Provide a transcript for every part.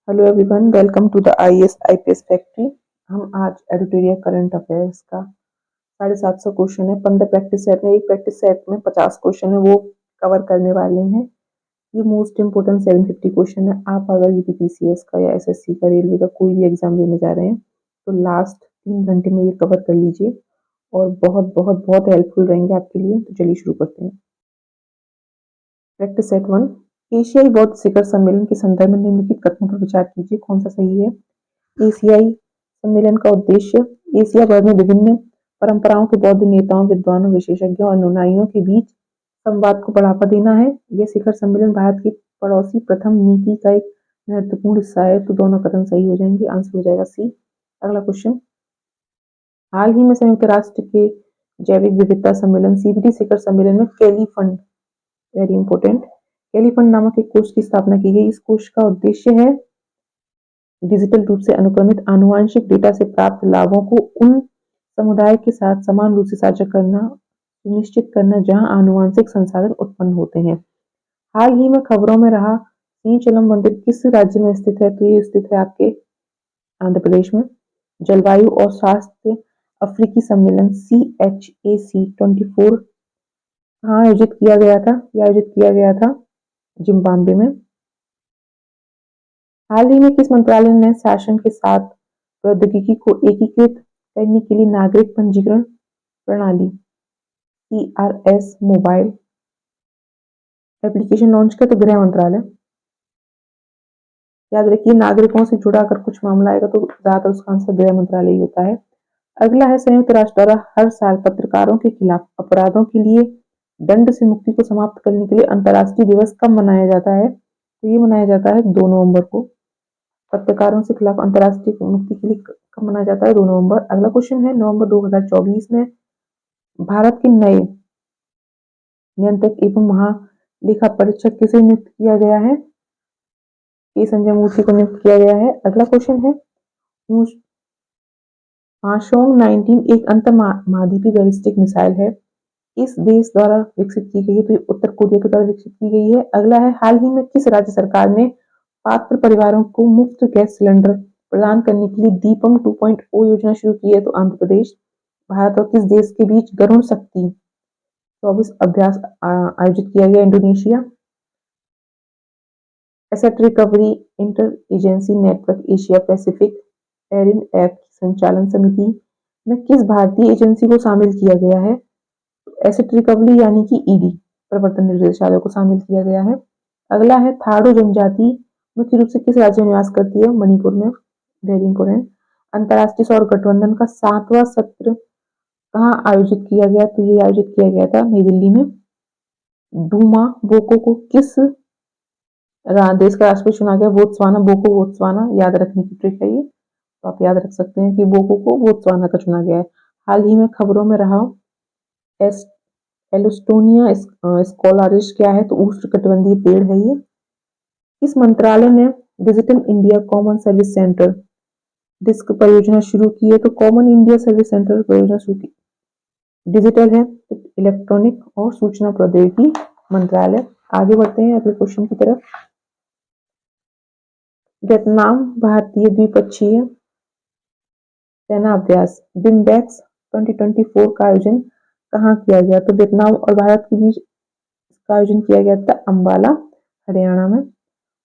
Hello everyone, welcome to the IAS IPS factory. हम आज editorial current affairs का 750 question है 15 प्रैक्टिस सेट में। एक प्रैक्टिस सेट में 50 क्वेश्चन है, वो कवर करने वाले हैं। ये मोस्ट इंपोर्टेंट 750 क्वेश्चन है। आप अगर यूपीपीसीएस का या एसएससी का, रेलवे का कोई भी एग्जाम देने जा रहे हैं तो लास्ट 3 घंटे में ये कवर कर लीजिए और बहुत बहुत बहुत हेल्पफुल रहेंगे आपके लिए। तो चलिए शुरू करते हैं। प्रैक्टिस सेट 1, एशियाई बौद्ध शिखर सम्मेलन के संदर्भ में निम्नलिखित कथनों पर विचार कीजिए, कौन सा सही है। एशियाई सम्मेलन का उद्देश्य एशिया भर में विभिन्न परंपराओं के बौद्ध नेताओं, विद्वानों, विशेषज्ञों और अनुयायियों के बीच संवाद को बढ़ावा देना है। यह शिखर सम्मेलन भारत की पड़ोसी प्रथम नीति का एक महत्वपूर्ण हिस्सा है। तो दोनों कथन सही हो जाएंगे, आंसर हो जाएगा सी। अगला क्वेश्चन, हाल ही में संयुक्त राष्ट्र के जैविक विविधता सम्मेलन सीबीडी शिखर सम्मेलन में कैलीफंड, वेरी इंपोर्टेंट, कैलीफंड नामक एक कोष की स्थापना की गई। इस कोष का उद्देश्य है डिजिटल रूप से अनुक्रमित आनुवंशिक डेटा से प्राप्त लाभों को उन समुदाय के साथ समान रूप से साझा करना सुनिश्चित करना जहां आनुवंशिक संसाधन उत्पन्न होते हैं। हाल ही में खबरों में रहा सिंचलम मंदिर किस राज्य में स्थित है। तो ये स्थित है आपके आंध्र प्रदेश में। जलवायु और स्वास्थ्य अफ्रीकी सम्मेलन CHAC24 कहाँ आयोजित किया गया था। यह आयोजित किया गया था जिम्बाब्वे में। हाल ही में किस मंत्रालय ने शासन के साथ प्रौद्योगिकी को एकीकृत करने के लिए नागरिक पंजीकरण प्रणाली CRS मोबाइल एप्लीकेशन लॉन्च किया। तो गृह मंत्रालय। याद रखिए, नागरिकों से जुड़ा अगर कुछ मामला आएगा तो ज्यादातर उसका आंसर गृह मंत्रालय ही होता है। अगला है, संयुक्त राष्ट्र द्वारा हर साल पत्रकारों के खिलाफ अपराधों के लिए दंड से मुक्ति को समाप्त करने के लिए अंतर्राष्ट्रीय दिवस कब मनाया जाता है। तो ये मनाया जाता है 2 नवंबर को। पत्रकारों से खिलाफ अंतर्राष्ट्रीय मुक्ति के लिए कब मनाया जाता है, 2 नवंबर। अगला क्वेश्चन है, नवंबर 2024 में भारत के नए नियंत्रक एवं महालेखा परीक्षक किसे नियुक्त किया गया है। संजय मूर्ति को नियुक्त किया गया है। अगला क्वेश्चन है, हाशोंग 19 एक अंतर महाद्वीपीय बैलिस्टिक मिसाइल है, इस देश द्वारा विकसित की गई है। तो ये उत्तर कोरिया के द्वारा विकसित की गई है। अगला है, हाल ही में किस राज्य सरकार ने पात्र परिवारों को मुफ्त गैस सिलेंडर प्रदान करने के लिए दीपम 2.0 योजना शुरू की है। तो आंध्र प्रदेश। भारत और किस देश के बीच गरुड़ शक्ति 24 अभ्यास आयोजित किया गया, Indonesia. Asset recovery inter agency network Asia Pacific ARIN AP की संचालन समिति में किस भारतीय एजेंसी को शामिल किया गया है। एसेट रिकवरी यानी कि ईडी प्रवर्तन निर्देशालय को शामिल किया गया है। अगला है, थाडो जनजाति मुख्य रूप से किस राज्य में निवास करती है, मणिपुर में, वेरी इंपोर्टेंट। अंतर्राष्ट्रीय सौर गठबंधन का 7वां सत्र कहाँ आयोजित किया गया। तो ये आयोजित किया गया था नई दिल्ली में। डूमा बोको को किस देश का राष्ट्रपति चुना गया, बोत्सवाना। बोको बोत्सवाना, याद रखने की ट्रिक है ये, तो आप याद रख सकते हैं कि बोको को बोत्सवाना का चुना गया है। हाल ही में खबरों में रहा एलोस्टोनिया स्कोलारिस क्या है, तो उष्णकटिबंधीय पेड़ है ये। इस मंत्रालय ने digital India common service centre डिस्क परियोजना शुरू की है। तो कॉमन इंडिया सर्विस सेंटर परियोजना शुरू की, डिजिटल है, इलेक्ट्रॉनिक और सूचना प्रौद्योगिकी मंत्रालय। आगे बढ़ते हैं अगले क्वेश्चन की तरफ। वियतनाम भारतीय द्विपक्षीय सेना अभ्यास बिम्बैक्स 2024 का आयोजन कहाँ किया गया। तो वियतनाम और भारत के बीच इसका आयोजन किया गया था अम्बाला, हरियाणा में।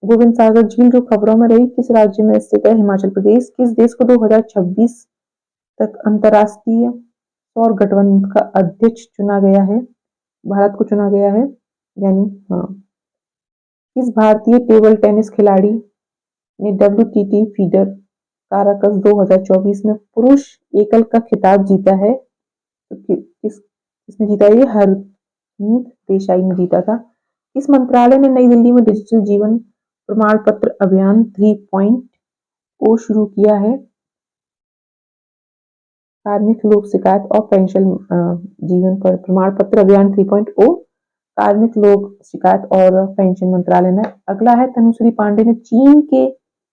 गोविंद सागर झील जो खबरों में रही किस राज्य में स्थित है, हिमाचल प्रदेश। किस देश को 2026 तक अंतर्राष्ट्रीय सौर गठबंधन का अध्यक्ष चुना गया है, भारत को चुना गया है, यानी हाँ। किस भारतीय टेबल टेनिस खिलाड़ी ने WTT फीडर काराकस 2024 में पुरुष एकल का खिताब जीता है। तो किसने जीता, ये हरमीत देसाई ने जीता था। इस मंत्रालय ने नई दिल्ली में डिजिटल जीवन प्रमाण पत्र अभियान 3.0 शुरू किया है। कार्मिक लोक शिकायत और पेंशन जीवन पर प्रमाण पत्र अभियान 3.0 कार्मिक लोक शिकायत और पेंशन मंत्रालय ने। अगला है, तनुश्री पांडे ने चीन के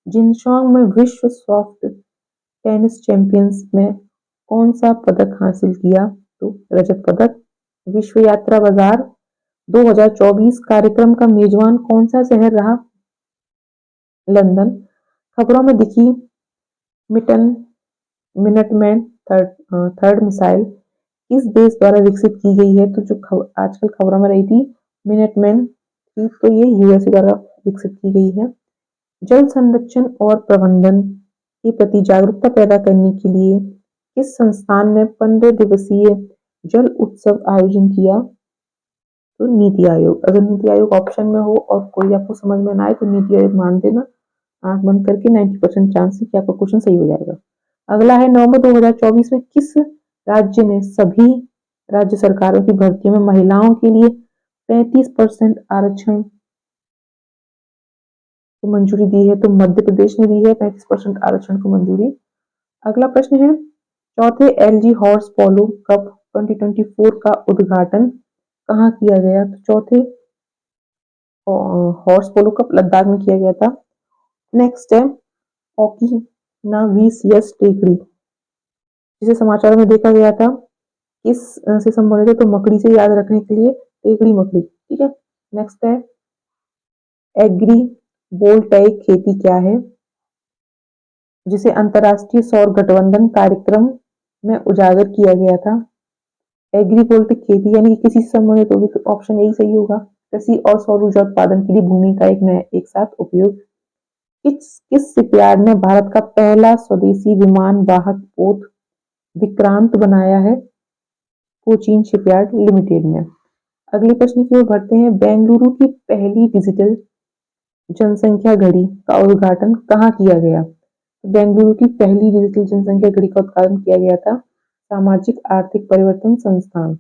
जिनशोंग में विश्व सॉफ्ट टेनिस चैंपियंस में कौन सा पदक हासिल किया। तो रजत पदक। विश्व यात्रा बाजार 2024 कार्यक्रम का मेजबान कौन सा शहर रहा, लंदन। खबरों में दिखी मिटन मिनटमैन थर्ड मिसाइल किस देश द्वारा विकसित की गई है? तो जो आजकल खबरों में रही थी मिनटमैन की, तो ये यूएसए द्वारा विकसित की गई है। जल संरक्षण और प्रबंधन के प्रति जागरूकता पैदा करने के लिए किस संस्थान ने 15 दिवसीय जल उत्सव आयोजन किया? तो नीति आयोग। अगर नीति आयोग ऑप्शन में हो और कोई आपको समझ में ना आए तो नीति आयोग मान देना, आंख बंद करके 90% चांस है कि आपका क्वेश्चन सही हो जाएगा। अगला है नवंबर 2024 में किस राज्य ने सभी राज्य सरकारों की भर्तियों में महिलाओं के लिए 35% आरक्षण को मंजूरी दी है? तो मध्य प्रदेश ने दी है 35% आरक्षण को मंजूरी। अगला प्रश्न है चौथे एलजी हॉर्स पोलो कप 2024 का उद्घाटन कहाँ किया गया? तो चौथे हॉर्स पोलो कप लद्दाख में किया गया था। नेक्स्ट है ओकिनावीसियस टेकरी जिसे समाचारों में देखा गया था किस से संबंधित है? तो मकड़ी से याद रखने के लिए टेकड़ी मकड़ी, ठीक है। नेक्स्ट है एग्री वोल्टाइक खेती क्या है जिसे अंतरराष्ट्रीय सौर गठबंधन कार्यक्रम में उजागर किया गया था? एग्रीवोल्टिक खेती यानी कि किसी से संबंधित होगी, तो ऑप्शन यही सही होगा। कृषि और सौर ऊर्जा उत्पादन के लिए भूमि का एक साथ उपयोग। किस शिपयार्ड ने भारत का पहला स्वदेशी विमान वाहक पोत विक्रांत बनाया है? कोचीन शिपयार्ड लिमिटेड ने। अगले प्रश्न की ओर बढ़ते हैं। बेंगलुरु की पहली डिजिटल जनसंख्या घड़ी का उद्घाटन कहाँ किया गया? बेंगलुरु की पहली डिजिटल जनसंख्या घड़ी का उद्घाटन किया गया था सामाजिक आर्थिक परिवर्तन संस्थान।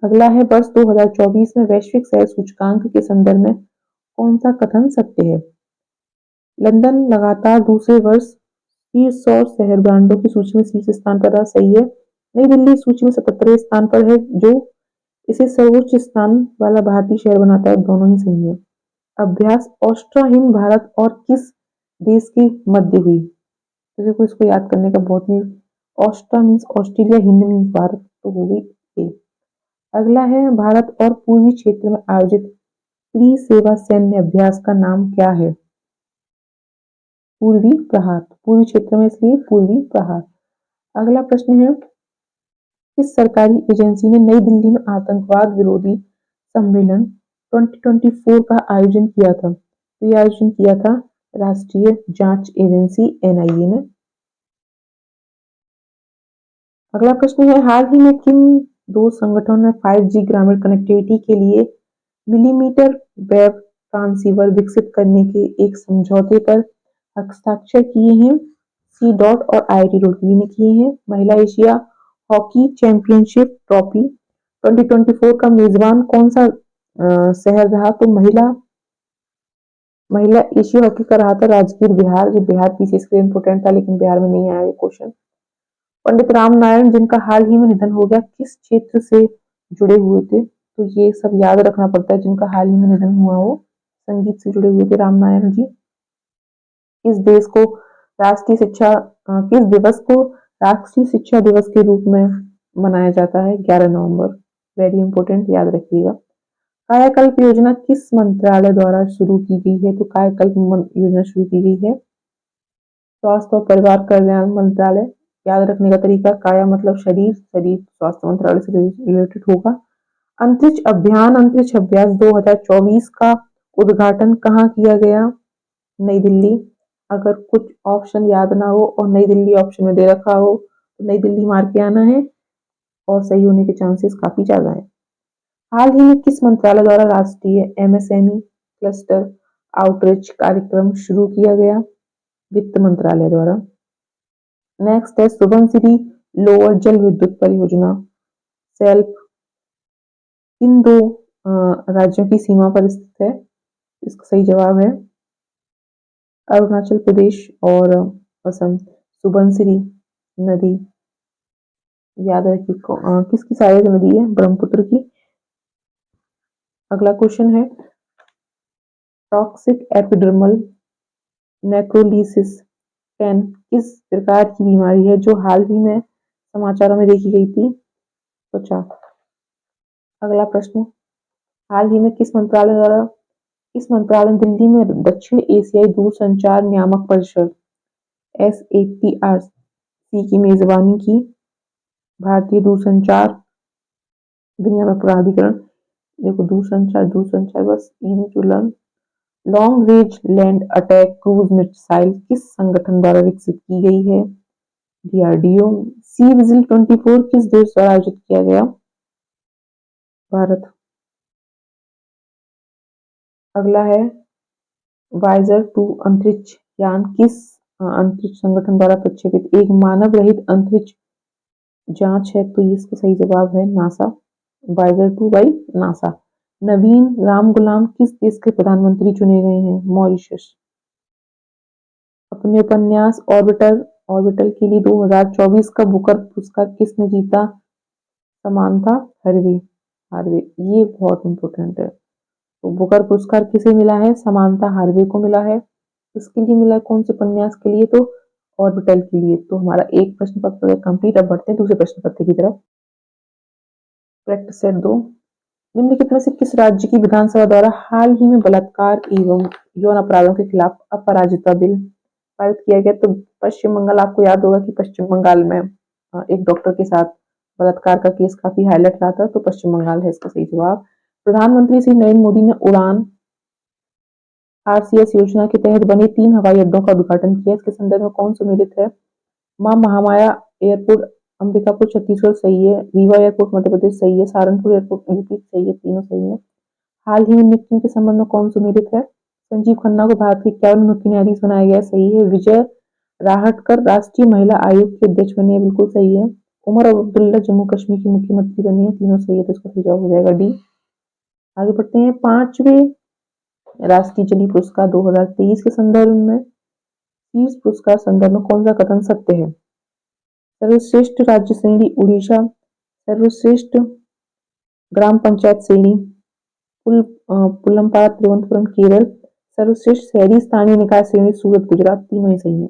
अगला है वर्ष 2024 में वैश्विक शहर सूचकांक के संदर्भ में कौन सा कथन सत्य है? लंदन लगातार दूसरे वर्ष शीर्ष 100 शहर ब्रांडों की सूची में शीर्ष स्थान पर रहा, सही है। नई दिल्ली सूची में 77वें स्थान पर है, जो इसे सर्वोच्च स्थान वाला भारतीय शहर बनाता है। दोनों ही सही है। अभ्यास ऑस्ट्रा हिंद भारत और किस देश के मध्य हुई? तो देखो इसको याद करने का बहुत ही, Austra means Australia, Hind means Bharat, तो हो गई ए। अगला है भारत और पूर्वी क्षेत्र में आयोजित त्रिसेवा सैन्य अभ्यास का नाम क्या है? पूर्वी प्रहार। पूर्वी क्षेत्र में इसलिए पूर्वी प्रहार। अगला प्रश्न है किस सरकारी एजेंसी ने नई दिल्ली में आतंकवाद विरोधी सम्मेलन 2024 का आयोजन किया था? तो ये आयोजन किया था राष्ट्रीय जांच एजेंसी एनआईए ने। अगला प्रश्न है हाल ही में किन दो संगठनों ने 5G ग्रामीण कनेक्टिविटी के लिए मिलीमीटर वेव ट्रांसीवर विकसित करने के एक समझौते पर हस्ताक्षर किए हैं? सी डॉट और आईआईटी रुड़की ने किए हैं। महिला एशिया हॉकी चैंपियनशिप ट्रॉफी 2024 का मेजबान कौन सा शहर रहा? तो महिला एशिया हॉकी का रहा था राजगीर बिहार। जो बिहार पीछे इसके इंपोर्टेंट था, लेकिन बिहार में नहीं आया ये क्वेश्चन। पंडित राम नारायण जिनका हाल ही में निधन हो गया किस क्षेत्र से जुड़े हुए थे? तो ये सब याद रखना पड़ता है, जिनका हाल ही में निधन हुआ वो संगीत से जुड़े हुए थे राम नारायण जी। किस देश को राष्ट्रीय शिक्षा किस दिवस को राष्ट्रीय शिक्षा दिवस के रूप में मनाया जाता है? 11 नवंबर। वेरी इंपोर्टेंट, याद रखिएगा। कायाकल्प योजना किस मंत्रालय द्वारा शुरू की गई है? तो कायाकल्प योजना शुरू की गई है स्वास्थ्य और परिवार कल्याण मंत्रालय। याद रखने का तरीका, काया मतलब शरीर, शरीर स्वास्थ्य मंत्रालय से रिलेटेड होगा। अंतरिक्ष अभियान अंतरिक्ष अभ्यास 2024 का उद्घाटन कहाँ किया गया? नई दिल्ली। अगर कुछ ऑप्शन याद ना हो और नई दिल्ली ऑप्शन में दे रखा हो तो नई दिल्ली मार के आना है, और सही होने के चांसेस काफी ज्यादा है। हाल ही में किस मंत्रालय द्वारा राष्ट्रीय एमएसएमई क्लस्टर आउटरीच कार्यक्रम शुरू किया गया? वित्त मंत्रालय द्वारा। नेक्स्ट है सुबनसिरी लोअर जल विद्युत परियोजना सेल्फ इन दो राज्यों की सीमा पर स्थित है? इसका सही जवाब है अरुणाचल प्रदेश और असम। सुबनसिरी नदी याद रखिए किसकी सहायक नदी है? ब्रह्मपुत्र की। अगला क्वेश्चन है टॉक्सिक एपिडर्मल नेक्रोलिसिस कैन किस प्रकार की बीमारी है जो हाल ही में समाचारों में देखी गई थी? त्वचा। अगला प्रश्न हाल ही में किस मंत्रालय द्वारा इस मंत्रालय ने दिल्ली में दक्षिण एशियाई दूरसंचार नियामक परिषद SATRC की मेजबानी की। भारतीय दूरसंचार विनियामक प्राधिकरण, देखो दूरसंचार दूरसंचार बस easy to learn. Long range land attack cruise missile किस संगठन द्वारा विकसित की गई है? DRDO। सी विजिल 24 किस देश द्वारा आयोजित किया गया? भारत। अगला है वाइजर 2 अंतरिक्ष यान किस अंतरिक्ष संगठन द्वारा प्रक्षेपित एक मानव रहित अंतरिक्ष जांच है? तो इसका सही जवाब है नासा। वाइजर 2 बाई नासा। नवीन रामगुलाम किस देश के प्रधानमंत्री चुने गए हैं? मॉरिशस। अपने उपन्यास ऑर्बिटल के लिए 2024 का बुकर पुरस्कार किसने जीता? Samantha Harvey. ये बहुत इंपॉर्टेंट है। तो बुकर पुरस्कार किसे मिला है? समांथा हार्वे को मिला है। इसके लिए मिला कौन से उपन्यास के लिए? तो ऑर्बिटल के लिए। तो हमारा एक प्रश्न पत्र कंप्लीट। अब बढ़ते हैं दूसरे प्रश्न पत्र की तरफ। Practice set 2। निम्नलिखित में से किस राज्य की विधानसभा द्वारा हाल ही में बलात्कार एवं यौन अपराधों के खिलाफ अपराजिता बिल पारित किया गया? तो पश्चिम बंगाल। आपको याद होगा कि पश्चिम बंगाल में एक डॉक्टर के साथ बलात्कार का केस काफी हाईलाइट रहा था, तो पश्चिम बंगाल है इसका सही जवाब। प्रधानमंत्री श्री नरेंद्र मोदी ने उड़ान RCS योजना के तहत बने 3 हवाई अड्डों का उद्घाटन किया। इसके संदर्भ में कौन सम्मिलित है? मां महामाया एयरपोर्ट अंबिकापुर छत्तीसगढ़ सही है। रीवा एयरपोर्ट मध्य प्रदेश सही है। सहारनपुर एयरपोर्ट यूपी सही है। तीनों सही है। हाल ही में नियुक्तियों के संबंध में कौन सम्मिलित है? संजीव खन्ना को भारत के 51वें मुख्य न्यायाधीश बनाया गया, सही है। विजय राहटकर राष्ट्रीय महिला आयोग के अध्यक्ष बने हैं, बिल्कुल सही है। उमर अब्दुल्ला जम्मू कश्मीर की मुख्यमंत्री बनी है, तीनों सही है। तो इसका सही जवाब हो जाएगा डी। आगे बढ़ते हैं। 5वें राष्ट्रीय जलीय पुरस्कार 2023 के संदर्भ में शीर्ष पुरस्कार संदर्भ में कौन सा कथन सत्य है? सर्वश्रेष्ठ राज्य श्रेणी उड़ीसा, सर्वश्रेष्ठ ग्राम पंचायत श्रेणी पुलम्पाड़ा तिरुवनंतपुरम केरल, सर्वश्रेष्ठ शहरी स्थानीय निकाय श्रेणी सूरत गुजरात, तीनों ही सही है।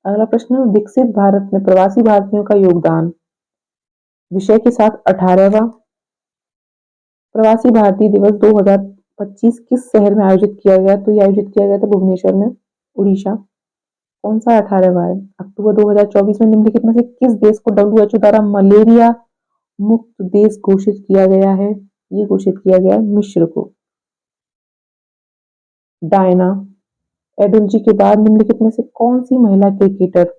अगला प्रश्न, विकसित भारत में प्रवासी भारतीयों का योगदान विषय के साथ 18वां प्रवासी भारतीय दिवस 2025 किस शहर में आयोजित किया गया? तो ये आयोजित किया गया था भुवनेश्वर में, उड़ीसा। कौन सा 18वां है? अक्टूबर 2024 में निम्नलिखित में से किस देश को WHO द्वारा मलेरिया मुक्त देश घोषित किया गया है? ये घोषित किया गया है मिस्र को। डायना एडुल्जी के बाद निम्नलिखित में से कौन सी महिला cricketer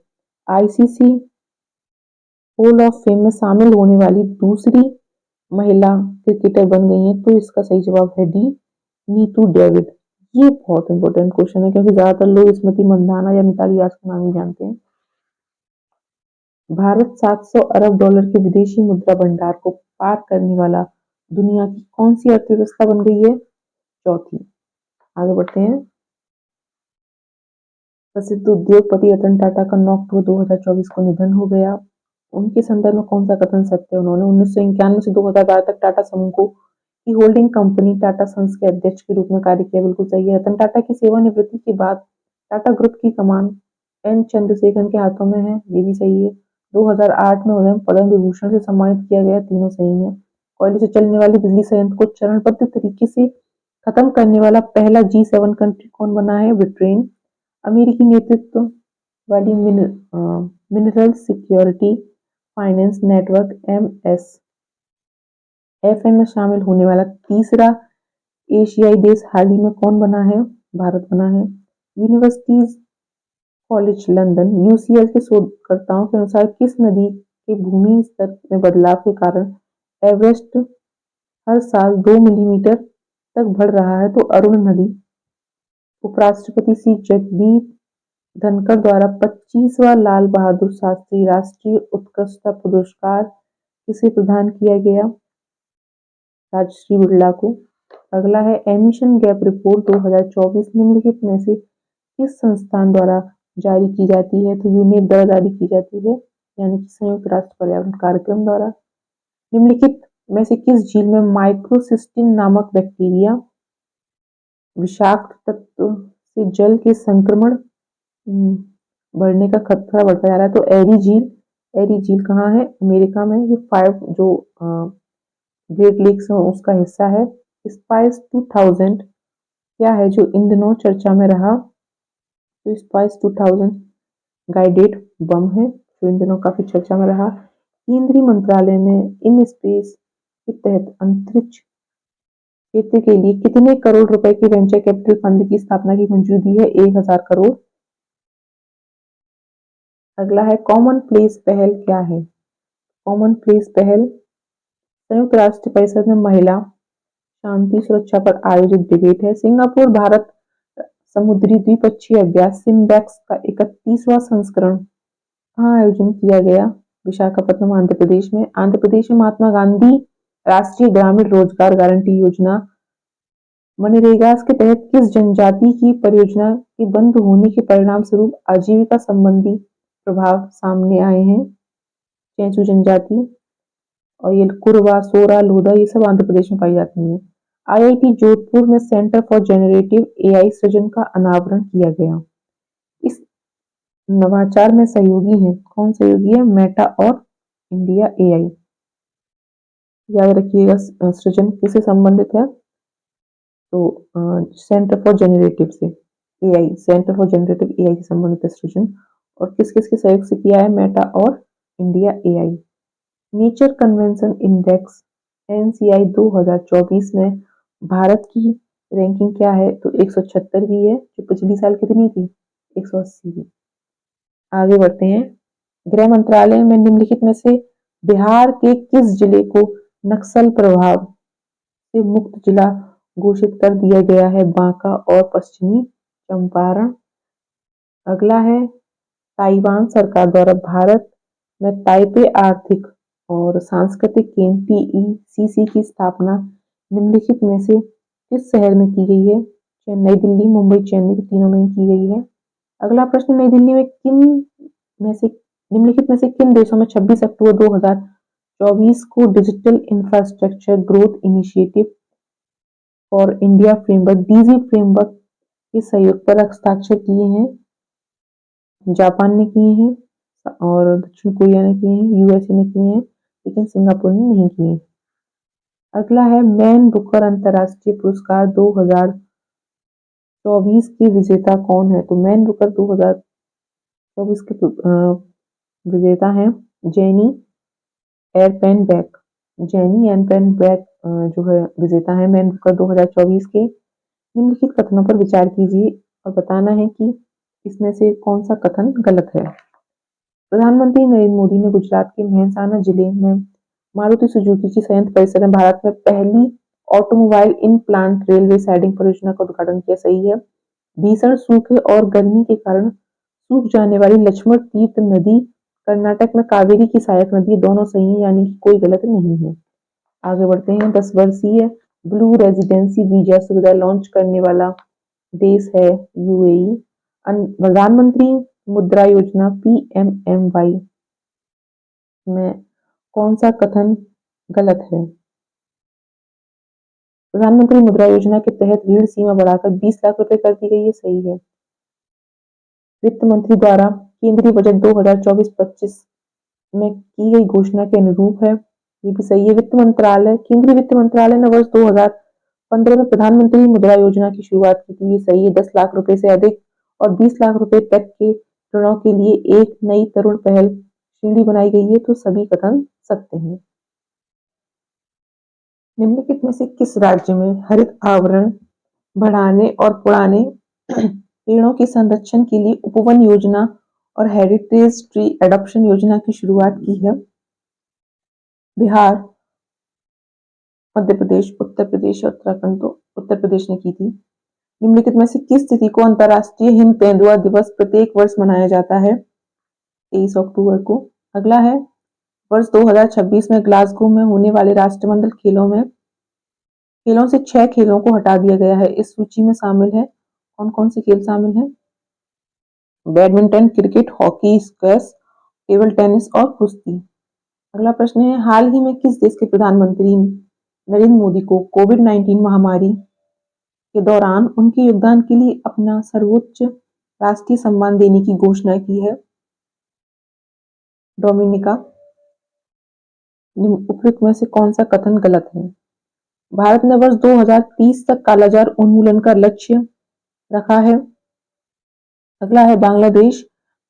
ICC hall of fame में शामिल होने वाली दूसरी महिला क्रिकेटर बन गई है? तो इसका सही जवाब है डी, नीतू डेविड। ये बहुत इंपॉर्टेंट क्वेश्चन है क्योंकि ज्यादातर लोग स्मृति मंदाना या मिताली राज का नाम ही जानते हैं। भारत 700 अरब डॉलर के विदेशी मुद्रा भंडार को पार करने वाला दुनिया की कौन सी अर्थव्यवस्था बन गई है? चौथी। आगे बढ़ते हैं। प्रसिद्ध उद्योगपति रतन टाटा का 9 अक्टूबर 2024 को निधन हो गया। उनके संदर्भ में कौन सा कथन सत्य है? उन्होंने 1991 से 2012 तक टाटा समूह को की होल्डिंग कंपनी टाटा सन्स के अध्यक्ष के रूप में कार्य किया, बिल्कुल सही है। रतन टाटा की सेवानिवृत्ति के बाद टाटा ग्रुप की कमान एन चंद्रशेखरन के हाथों में है, ये भी सही है। 2008 में उन्हें पद्म विभूषण से सम्मानित किया गया, तीनों सही है। कोयले से चलने वाली बिजली संयंत्र को चरणबद्ध तरीके से खत्म करने वाला पहला G7 कंट्री कौन बना है? ब्रिटेन। अमेरिकी नेतृत्व वाली mineral security finance network MSFN में शामिल होने वाला तीसरा एशियाई देश हाल ही में कौन बना है? भारत बना है। यूनिवर्सिटीज कॉलेज लंदन UCL के शोधकर्ताओं के अनुसार किस नदी के भूमि स्तर में बदलाव के कारण एवरेस्ट हर साल 2 मिलीमीटर तक बढ़ रहा है? तो अरुण नदी। उपराष्ट्रपति श्री जगदीप धनखड़ द्वारा 25वां लाल बहादुर शास्त्री राष्ट्रीय उत्कृष्टता पुरस्कार किसे प्रदान किया गया? राजश्री बिड़ला को। अगला है एमिशन गैप रिपोर्ट 2024 निम्नलिखित में से किस संस्थान द्वारा जारी की जाती है? तो यूनेप द्वारा जारी की जाती है, यानी कि संयुक्त राष्ट्र पर्यावरण कार्यक्रम द्वारा। निम्नलिखित में से किस झील में माइक्रोसिस्टिन नामक बैक्टीरिया विषाक्त तत्व से जल के संक्रमण बढ़ने का खतरा बढ़ता जा रहा है? तो एरी झील कहाँ है? अमेरिका में। ये 5 जो ग्रेट लेक्स है उसका हिस्सा है। स्पाइस 2000 क्या है जो इन दिनों चर्चा में रहा? तो स्पाइस 2000 गाइडेड बम है जो इन दिनों काफी चर्चा में रहा। केंद्रीय मंत्रालय ने इन स्पेस के तहत अंतरिक्ष क्षेत्र के लिए कितने करोड़ रुपए के वेंचर कैपिटल फंड की स्थापना की मंजूरी दी है? 1000 करोड़। अगला है कॉमन प्लेस पहल क्या है? कॉमन प्लेस पहल संयुक्त राष्ट्र परिषद में महिला शांति सुरक्षा पर आयोजित डिबेट है। सिंगापुर भारत समुद्री द्विपक्षीय अभ्यास सिम्बैक्स का 31वां संस्करण कहाँ आयोजन किया गया? विशाखापट्टनम आंध्र प्रदेश में। आंध्र प्रदेश में महात्मा गांधी राष्ट्रीय ग्रामीण रोजगार गारंटी योजना मनरेगा के तहत किस जनजाति की परियोजना के बंद होने के परिणाम स्वरूप आजीविका संबंधी प्रभाव सामने आए हैं? चेंचू जनजाति। और ये कुरवा सोरा लोधा ये सब आंध्र प्रदेश में पाई जाती है। आईआईटी जोधपुर में सेंटर फॉर जेनरेटिव एआई सृजन का अनावरण किया गया। इस नवाचार में सहयोगी है कौन? सहयोगी है मेटा और इंडिया एआई। याद रखिएगा सृजन किससे संबंधित है? तो सेंटर फॉर जेनरेटिव से AI, centre for generative AI से संबंधित है सृजन। और किस किस के सहयोग से किया है? मेटा और India AI. Nature convention index NCI 2024 में भारत की रैंकिंग क्या है? तो 176वीं है जो पिछली साल कितनी थी? 180वीं। आगे बढ़ते हैं। गृह मंत्रालय में निम्नलिखित में से बिहार के किस जिले को नक्सल प्रभाव से मुक्त जिला घोषित कर दिया गया है? बांका और पश्चिमी चंपारण। अगला है ताइवान सरकार द्वारा भारत में ताइपे आर्थिक और सांस्कृतिक केंद्र टीईसीसी की स्थापना निम्नलिखित में से किस शहर में की गई है? नई दिल्ली, मुंबई, चेन्नई तीनों में की गई है। अगला प्रश्न नई दिल्ली में से निम्नलिखित में से किन देशों में 26 अक्टूबर 2024 को digital infrastructure growth initiative for India framework DG framework के सहयोग पर हस्ताक्षर किए हैं? जापान ने किए हैं और दक्षिण कोरिया ने किए हैं, यूएसए ने किए हैं, लेकिन सिंगापुर ने नहीं किए। अगला है मैन बुकर अंतरराष्ट्रीय पुरस्कार 2024 के विजेता कौन है? तो मैन बुकर 2024 के विजेता हैं जेनी एयरपेनबैक। जेनी एयरपेनबैक जो है विजेता है मैन बुकर 2024 के। निम्नलिखित कथनों पर विचार कीजिए और बताना है कि इसमें से कौन सा कथन गलत है। प्रधानमंत्री नरेंद्र मोदी ने गुजरात के मेहसाना जिले में मारुति सुजुकी की संयंत्र परिसर में भारत में पहली automobile in plant railway siding परियोजना का उद्घाटन किया। सही है। भीषण सूखे और गर्मी के कारण सूख जाने वाली लक्ष्मण तीर्थ नदी कर्नाटक में कावेरी की सहायक नदी दोनों सही है, यानी कि कोई गलत नहीं है। आगे बढ़ते हैं। 10 वर्षीय ब्लू रेजिडेंसी वीजा सुविधा लॉन्च करने वाला देश है यूएई। प्रधानमंत्री मुद्रा योजना पीएमएमवाई में कौन सा कथन गलत है? प्रधानमंत्री मुद्रा योजना के तहत ऋण सीमा बढ़ाकर 20 लाख रुपए कर दी गई है। सही है। वित्त मंत्री द्वारा केंद्रीय बजट 2024-25 में की गई घोषणा के अनुरूप है। ये भी सही है। केंद्रीय वित्त मंत्रालय ने वर्ष 2015 में प्रधानमंत्री मुद्रा योजना की शुरुआत की थी। ये सही है। 10 लाख रुपए से अधिक और 20 लाख रुपए तक के ऋणों के लिए एक नई तरुण पहल श्रेणी बनाई गई है। तो सभी कथन सत्य हैं। निम्नलिखित में से किस राज्य में हरित आवरण बढ़ाने और पुराने पेड़ों के संरक्षण के लिए उपवन योजना और हेरिटेज ट्री एडॉप्शन योजना की शुरुआत की है? बिहार, मध्य प्रदेश, उत्तर प्रदेश और उत्तराखंड। तो उत्तर प्रदेश ने की थी। निम्नलिखित में से किस तिथि को अंतर्राष्ट्रीय हिम तेंदुआ दिवस प्रत्येक वर्ष मनाया जाता है? 23 अक्टूबर को। अगला है वर्ष 2026 में ग्लासगो में होने वाले राष्ट्रमंडल खेलों से 6 खेलों को हटा दिया गया है। इस सूची में शामिल है कौन कौन से खेल शामिल हैं? Badminton, cricket, hockey, squash, table tennis और कुश्ती। अगला प्रश्न है हाल ही में किस देश के प्रधानमंत्री नरेंद्र मोदी को कोविड-19 महामारी के दौरान उनके योगदान के लिए अपना सर्वोच्च राष्ट्रीय सम्मान देने की घोषणा की है? डोमिनिका। उपयुक्त में से कौन सा कथन गलत है? भारत ने वर्ष 2030 तक कालाजार उन्मूलन का लक्ष्य रखा है। अगला है बांग्लादेश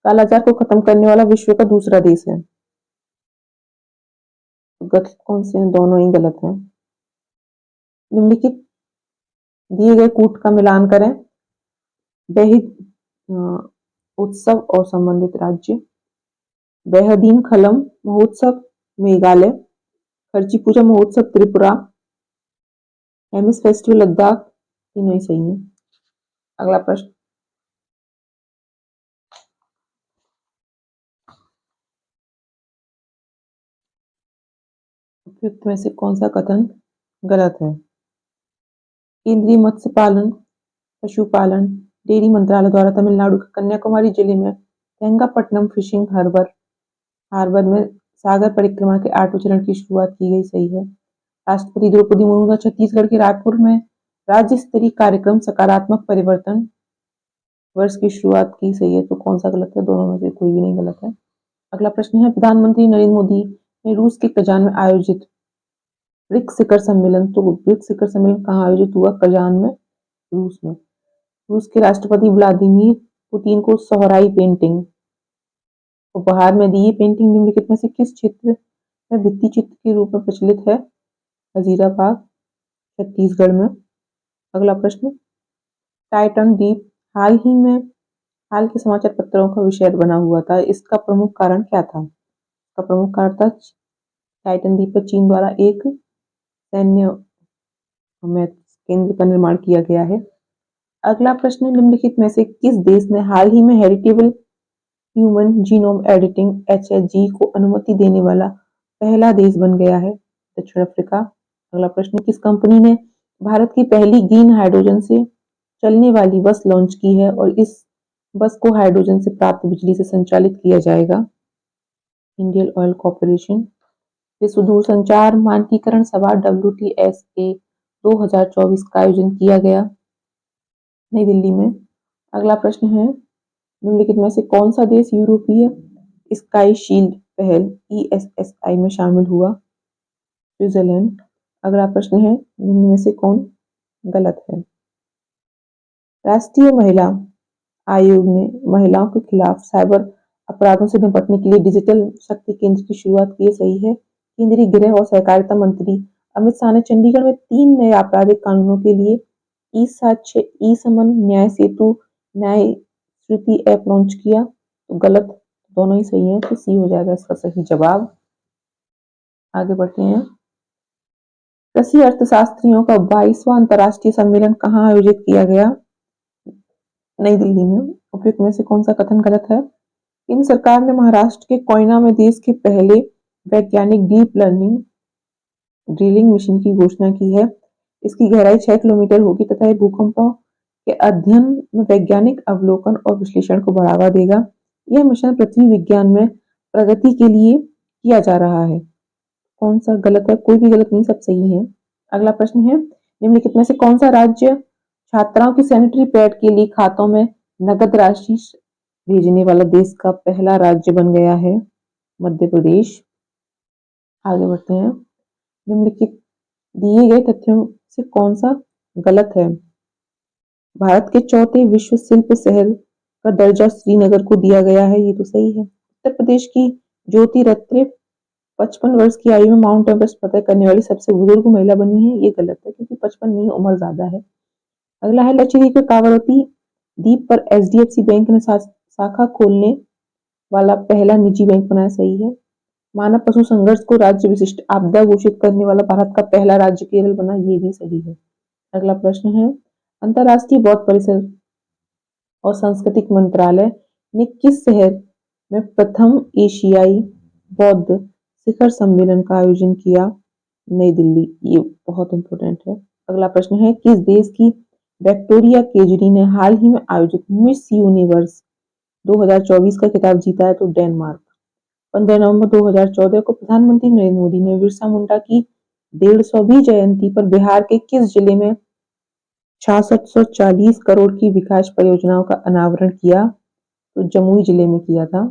कालाजार को खत्म करने वाला विश्व का दूसरा देश है। गलत कौन से हैं? दोनों ही गलत हैं। निम्नलिखित दिए गए कूट का मिलान करें। बेहिद उत्सव और संबंधित राज्य। बेहदीन खलम महोत्सव मेघालय। खर्ची पूजा महोत्सव त्रिपुरा। हेमिस फेस्टिवल लद्दाख। तीनों ही सही है। अगला प्रश्न, उपयुक्त में से कौन सा कथन गलत है? केंद्रीय मत्स्य पालन पशुपालन डेयरी मंत्रालय द्वारा तमिलनाडु के कन्याकुमारी जिले में तेंगापट्टनम फिशिंग हार्बर में सागर परिक्रमा के 8वें चरण की शुरुआत की गई। सही है। राष्ट्रपति द्रौपदी मुर्मू ने छत्तीसगढ़ के रायपुर में राज्य स्तरीय कार्यक्रम सकारात्मक परिवर्तन वर्ष की शुरुआत की। सही है। तो कौन सा गलत है? दोनों में से कोई भी नहीं गलत है। अगला प्रश्न है, प्रधानमंत्री नरेंद्र मोदी ने रूस के कजान में आयोजित ब्रिक्स शिखर सम्मेलन, तो ब्रिक्स शिखर सम्मेलन कहाँ आयोजित हुआ? कजान में, रूस में। रूस के राष्ट्रपति व्लादिमीर पुतिन को सोहराई पेंटिंग उपहार में दी। पेंटिंग निम्नलिखित में से किस क्षेत्र में भित्ति चित्र के रूप में प्रचलित है? हजीराबाग, छत्तीसगढ़ में। अगला प्रश्न, टाइटन द्वीप हाल के समाचार पत्रों का विषय बना हुआ था। इसका प्रमुख कारण क्या था? इसका प्रमुख कारण था टाइटन द्वीप पर चीन द्वारा एक सैन्य केंद्र का निर्माण किया गया है। अगला प्रश्न, निम्नलिखित में से किस देश ने हाल ही में heritable human genome editing HHG को अनुमति देने वाला पहला देश बन गया है? दक्षिण अफ्रीका। अगला प्रश्न, किस कंपनी ने भारत की पहली ग्रीन हाइड्रोजन से चलने वाली बस लॉन्च की है और इस बस को हाइड्रोजन से प्राप्त बिजली से संचालित किया जाएगा? Indian oil corporation. विश्व दूरसंचार मानकीकरण सभा WTSA 2024 का आयोजन किया गया नई दिल्ली में। अगला प्रश्न है, निम्नलिखित में से कौन सा देश यूरोपीय स्काई शील्ड पहल ESSI में शामिल हुआ? स्विट्जरलैंड। अगला प्रश्न है, निम्न में से कौन गलत है? राष्ट्रीय महिला आयोग ने महिलाओं के खिलाफ साइबर अपराधों से निपटने के लिए डिजिटल शक्ति केंद्र की शुरुआत की है। सही है। केंद्रीय गृह और सहकारिता मंत्री अमित शाह ने चंडीगढ़ में 3 नए आपराधिक कानूनों के लिए ई-साक्ष्य, ई-समन, न्याय सेतु, न्याय श्रुति ऐप लॉन्च किया। तो गलत, दोनों ही सही है। तो सी हो जाएगा इसका सही जवाब। आगे बढ़ते हैं। कृषि अर्थशास्त्रियों का 22वां अंतर्राष्ट्रीय सम्मेलन कहाँ आयोजित किया गया? नई दिल्ली में। उपयुक्त में से कौन सा कथन गलत है? केंद्र सरकार ने महाराष्ट्र के कोयना में देश के पहले वैज्ञानिक डीप लर्निंग ड्रिलिंग मशीन की घोषणा की है। इसकी गहराई 6 किलोमीटर होगी तथा यह भूकंपों के अध्ययन में वैज्ञानिक अवलोकन और विश्लेषण को बढ़ावा देगा। यह मिशन पृथ्वी विज्ञान में प्रगति के लिए किया जा रहा है। कौन सा गलत है? कोई भी गलत नहीं, सब सही है। अगला प्रश्न है, निम्नलिखित में से कौन सा राज्य छात्राओं की सैनिटरी पैड के लिए खातों में नगद राशि भेजने वाला देश का पहला राज्य बन गया है? मध्य प्रदेश। आगे बढ़ते हैं। निम्नलिखित दिए गए तथ्यों से कौन सा गलत है? भारत के चौथे विश्व शिल्प शहर का दर्जा श्रीनगर को दिया गया है। ये तो सही है। उत्तर प्रदेश की ज्योति रत्रे 55 वर्ष की आयु में माउंट एवरेस्ट फतह करने वाली सबसे बुजुर्ग महिला बनी है। ये गलत है क्योंकि 55 नहीं, उम्र ज्यादा है। अगला है, लक्षद्वीप के कावरती द्वीप पर HDFC बैंक ने शाखा खोलने वाला पहला निजी बैंक बनाया। सही है। मानव पशु संघर्ष को राज्य विशिष्ट आपदा घोषित करने वाला भारत का पहला राज्य केरल बना। ये भी सही है। अगला प्रश्न है, अंतरराष्ट्रीय बौद्ध परिषद और सांस्कृतिक मंत्रालय ने किस शहर में प्रथम एशियाई बौद्ध शिखर सम्मेलन का आयोजन किया? नई दिल्ली। ये बहुत इंपॉर्टेंट है। अगला प्रश्न है, किस देश की विक्टोरिया केजरी ने हाल ही में आयोजित मिस यूनिवर्स 2024 का खिताब जीता है? तो डेनमार्क। 15 नवंबर 2014 को प्रधानमंत्री नरेंद्र मोदी ने बिरसा मुंडा की 150वीं जयंती पर बिहार के किस जिले में 6640 करोड़ की विकास परियोजनाओं का अनावरण किया? तो जमुई जिले में किया था।